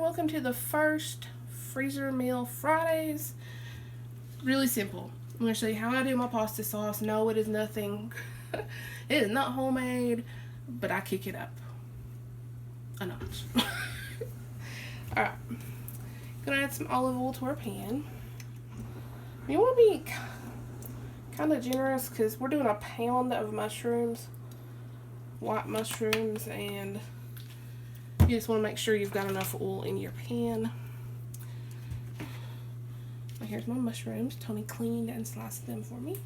welcome to the first Freezer Meal Fridays. Really simple. I'm going to show you how I do my pasta sauce. No, it is nothing. It is not homemade, but I kick it up a notch. Alright. Gonna add some olive oil to our pan. You want to be kind of generous because we're doing a pound of mushrooms, white mushrooms, and you just want to make sure you've got enough oil in your pan. Here's my mushrooms. Tony cleaned and sliced them for me.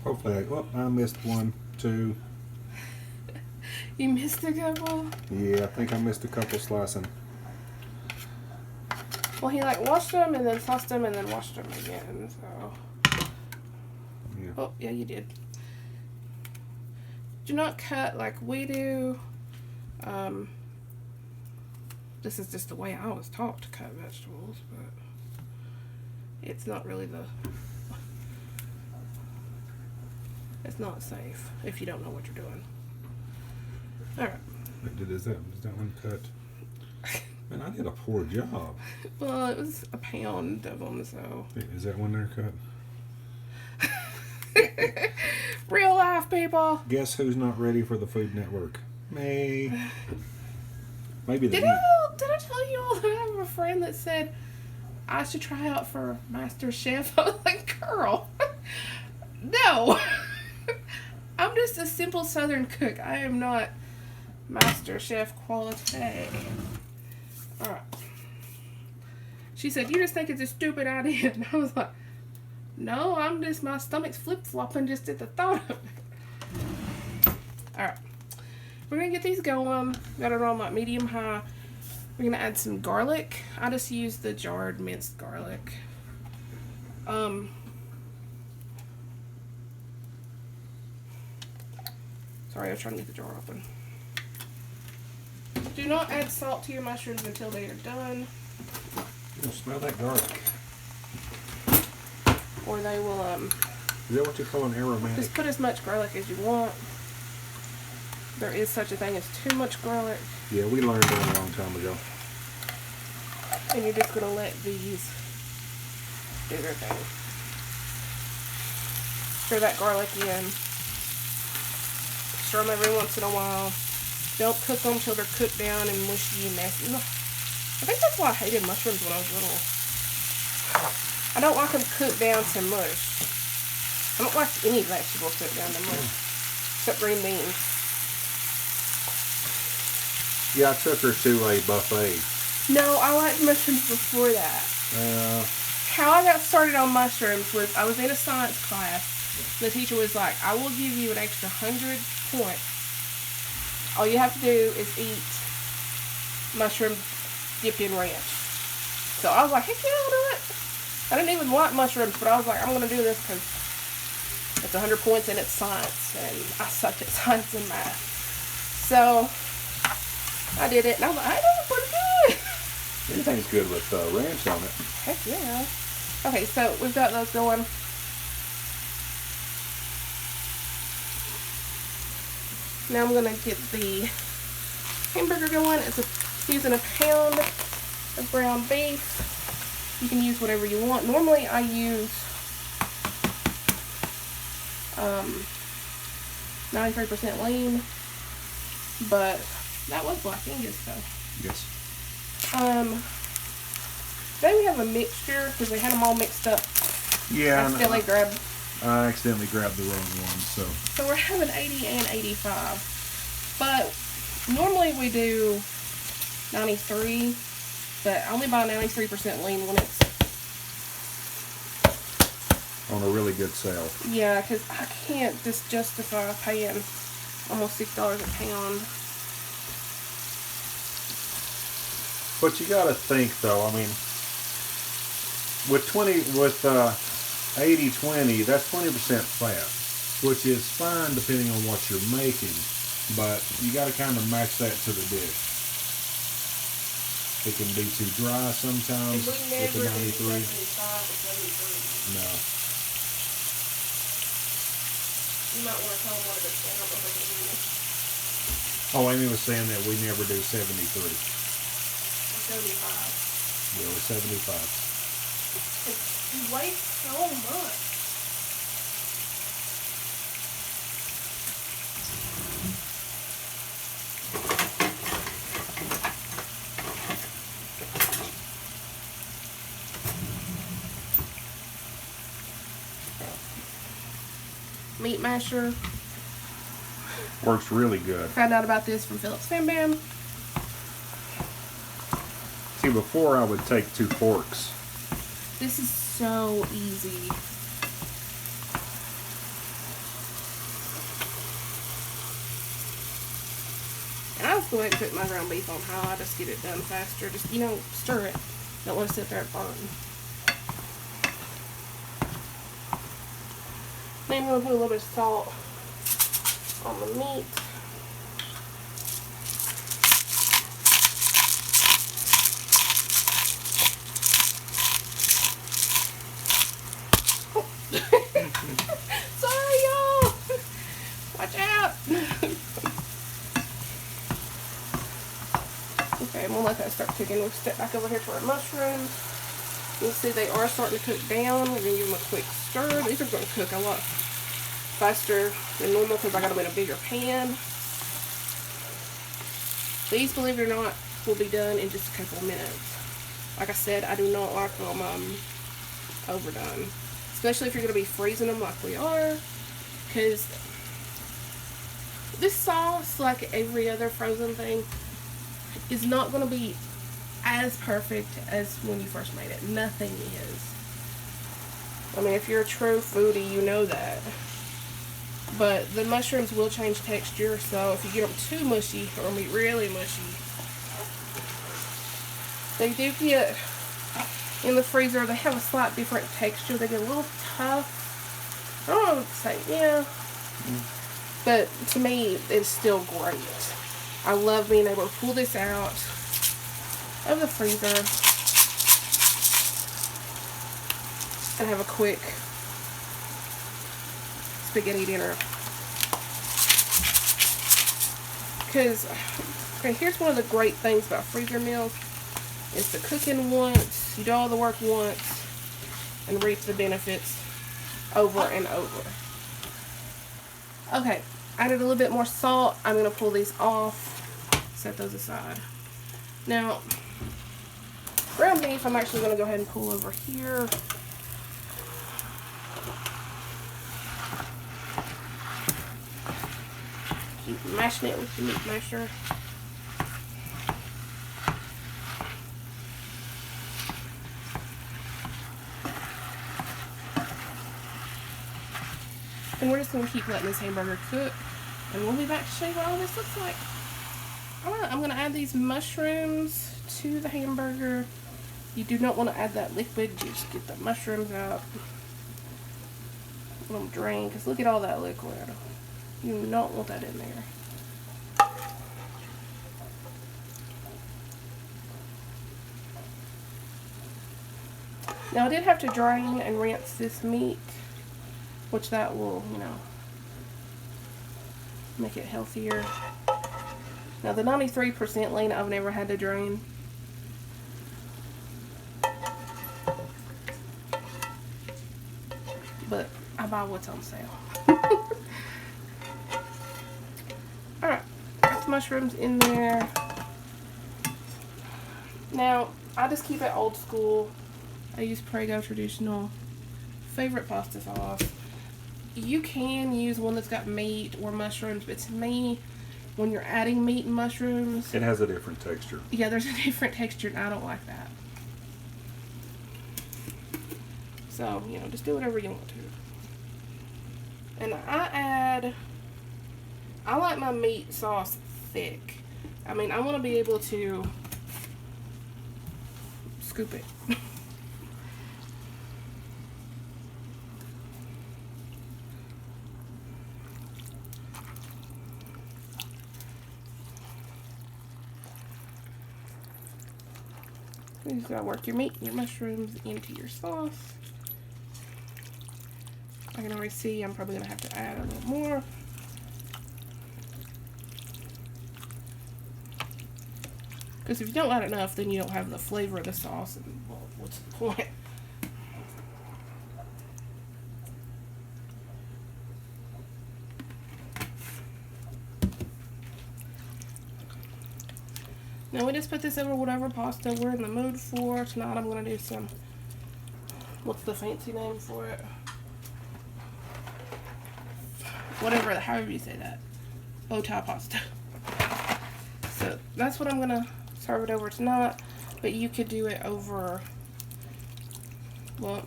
Hopefully, I missed one, two. You missed a couple? Yeah, I think I missed a couple slicing. Well, he washed them and then sliced them and then washed them again, so. Yeah. Oh, yeah, you did. Do not cut like we do. This is just the way I was taught to cut vegetables, but it's not really it's not safe if you don't know what you're doing. Alright. Is that one cut? Man, I did a poor job. Well, it was a pound of them, so. Is that one there cut? Real life, people. Guess who's not ready for the Food Network? Me. Maybe Did I tell you all that I have a friend that said I should try out for Master Chef? I was like, girl, no. I'm just a simple Southern cook. I am not Master Chef quality. Alright. She said, you just think it's a stupid idea. And I was like, no, my stomach's flip-flopping just at the thought of it. Alright. We're going to get these going. Got it on medium-high. We're going to add some garlic. I just use the jarred minced garlic. Sorry, I was trying to get the jar open. Do not add salt to your mushrooms until they are done. You smell that garlic. Or they will, Is that what you call an aromatic? Just put as much garlic as you want. There is such a thing as too much garlic. Yeah, we learned that a long time ago. And you're just going to let these do their thing. Stir that garlic in. Stir them every once in a while. Don't cook them till they're cooked down and mushy and nasty. I think that's why I hated mushrooms when I was little. I don't like them cooked down to mush. I don't like any vegetable cooked down to mush. Except green beans. Yeah, I took her to a buffet. No, I liked mushrooms before that. How I got started on mushrooms was I was in a science class. The teacher was like, I will give you an extra 100 points. All you have to do is eat mushroom dipped in ranch. So I was like, heck yeah, I'll do it. I didn't even like mushrooms, but I was like, I'm going to do this because it's 100 points and it's science. And I suck at science and math. So I did it, and I was like, hey, that was pretty good. Anything's good with ranch on it. Heck yeah. Okay, so we've got those going. Now I'm going to get the hamburger going. Using a pound of ground beef. You can use whatever you want. Normally I use 93% lean, but that was Black Angus though. Yes. Today we have a mixture because they had them all mixed up. Yeah. I accidentally grabbed the wrong one, so. So we're having 80 and 85, but normally we do 93, but I only buy 93% lean when it's on a really good sale. Yeah, because I can't just justify paying almost $6 a pound. But you got to think, though. I mean, with 80-20, that's 20% fat, which is fine depending on what you're making. But you got to kind of match that to the dish. It can be too dry sometimes with the 93. No. You might want to tell them what it is. Oh, Amy was saying that we never do 73. 75. Really 75. It weighs so much. Meat masher. Works really good. Found out about this from Phillips Fam Bam. See, before I would take 2 forks. This is so easy. And I just go ahead and put my ground beef on high. I just get it done faster. Just, you know, stir it. Don't want to sit there and burn. Then I'm going to put a little bit of salt on the meat. Sorry, y'all. Watch out. Okay, we'll let that start cooking. We'll step back over here for our mushrooms. You'll see they are starting to cook down. We're going to give them a quick stir. These are going to cook a lot faster than normal because I got them in a bigger pan. These, believe it or not, will be done in just a couple of minutes. Like I said, I do not like them overdone. Especially if you're going to be freezing them like we are. Because this sauce, like every other frozen thing, is not going to be as perfect as when you first made it. Nothing is. I mean, if you're a true foodie, you know that. But the mushrooms will change texture, so if you get them too mushy, or be really mushy, they do get, in the freezer, they have a slight different texture. They get a little tough. I don't know what to say, yeah. But to me, it's still great. I love being able to pull this out of the freezer and have a quick spaghetti dinner. Because, okay, here's one of the great things about freezer meals. It's the cooking once, you do all the work once, and reap the benefits over and over. Okay, added a little bit more salt. I'm going to pull these off, set those aside. Now, ground beef, I'm actually going to go ahead and pull over here. Keep mashing it with the meat masher. And we're just going to keep letting this hamburger cook. And we'll be back to show you what all this looks like. Alright, I'm going to add these mushrooms to the hamburger. You do not want to add that liquid. You just get the mushrooms out. Let them drain, because look at all that liquid. You do not want that in there. Now I did have to drain and rinse this meat, which that will, you know, make it healthier. Now the 93% lean I've never had to drain. But I buy what's on sale. Alright, got the mushrooms in there. Now, I just keep it old school. I use Prego traditional. Favorite pasta sauce. You can use one that's got meat or mushrooms, but to me, when you're adding meat and mushrooms, it has a different texture. Yeah, there's a different texture, and I don't like that. So, you know, just do whatever you want to. And I like my meat sauce thick. I mean, I want to be able to scoop it. You just gotta work your meat and your mushrooms into your sauce. I can already see I'm probably gonna have to add a little more. Because if you don't add enough, then you don't have the flavor of the sauce, and well, what's the point? Now we just put this over whatever pasta we're in the mood for. Tonight I'm going to do some, what's the fancy name for it? Whatever, however you say that. Bow tie pasta. So that's what I'm going to serve it over tonight. But you could do it over, well,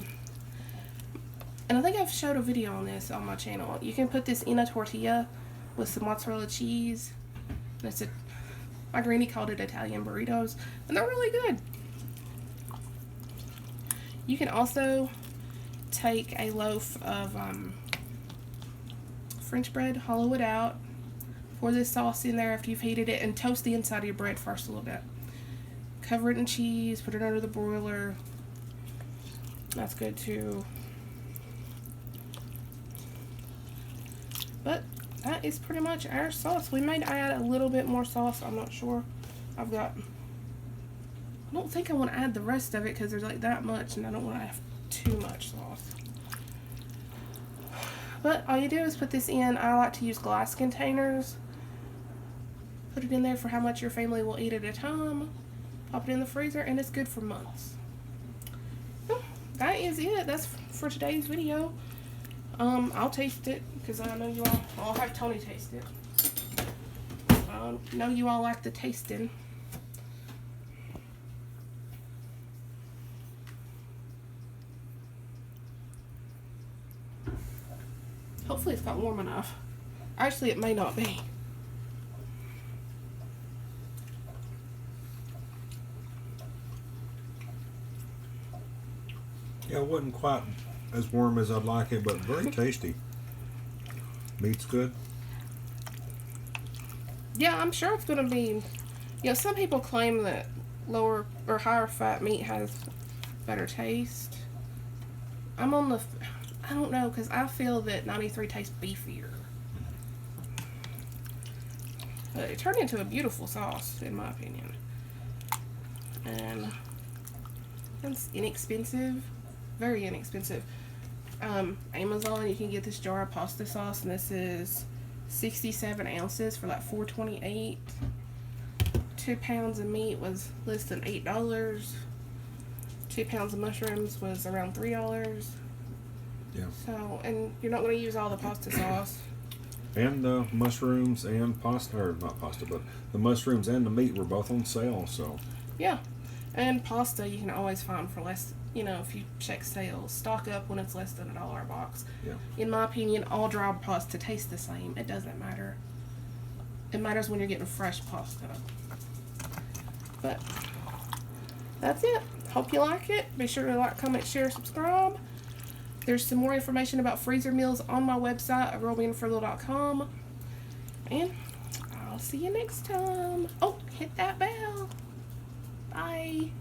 and I think I've showed a video on this on my channel. You can put this in a tortilla with some mozzarella cheese. And it's my granny called it Italian burritos, and they're really good. You can also take a loaf of French bread, hollow it out, pour this sauce in there after you've heated it, and toast the inside of your bread first a little bit. Cover it in cheese, put it under the broiler. That's good too. But that is pretty much our sauce. We might add a little bit more sauce. I'm not sure. I don't think I want to add the rest of it because there's like that much, and I don't want to have too much sauce. But all you do is put this in. I like to use glass containers. Put it in there for how much your family will eat at a time. Pop it in the freezer, and it's good for months. Well, that is it. That's for today's video. I'll taste it because I know you all. I'll have Tony taste it. I know you all like the tasting. Hopefully it's got warm enough. Actually, it may not be. Yeah, it wasn't quite as warm as I'd like it, but very tasty. Meat's good. Yeah, I'm sure it's going to be, you know, some people claim that lower or higher fat meat has better taste. I'm on the, I don't know, because I feel that 93 tastes beefier. But it turned into a beautiful sauce, in my opinion. And it's inexpensive. Very inexpensive. Amazon, you can get this jar of pasta sauce, and this is 67 ounces for like $4.28. 2 pounds of meat was less than $8. 2 pounds of mushrooms was around $3. Yeah. So, and you're not going to use all the pasta sauce. And the mushrooms and pasta, or not pasta, but the mushrooms and the meat were both on sale, so. Yeah. And pasta you can always find for less, you know, if you check sales. Stock up when it's less than $1 a box. Yeah. In my opinion, all dry pasta tastes the same. It doesn't matter. It matters when you're getting fresh pasta. But that's it. Hope you like it. Be sure to like, comment, share, subscribe. There's some more information about freezer meals on my website at girlbeingfrugal.com. And I'll see you next time. Oh, hit that bell. Bye.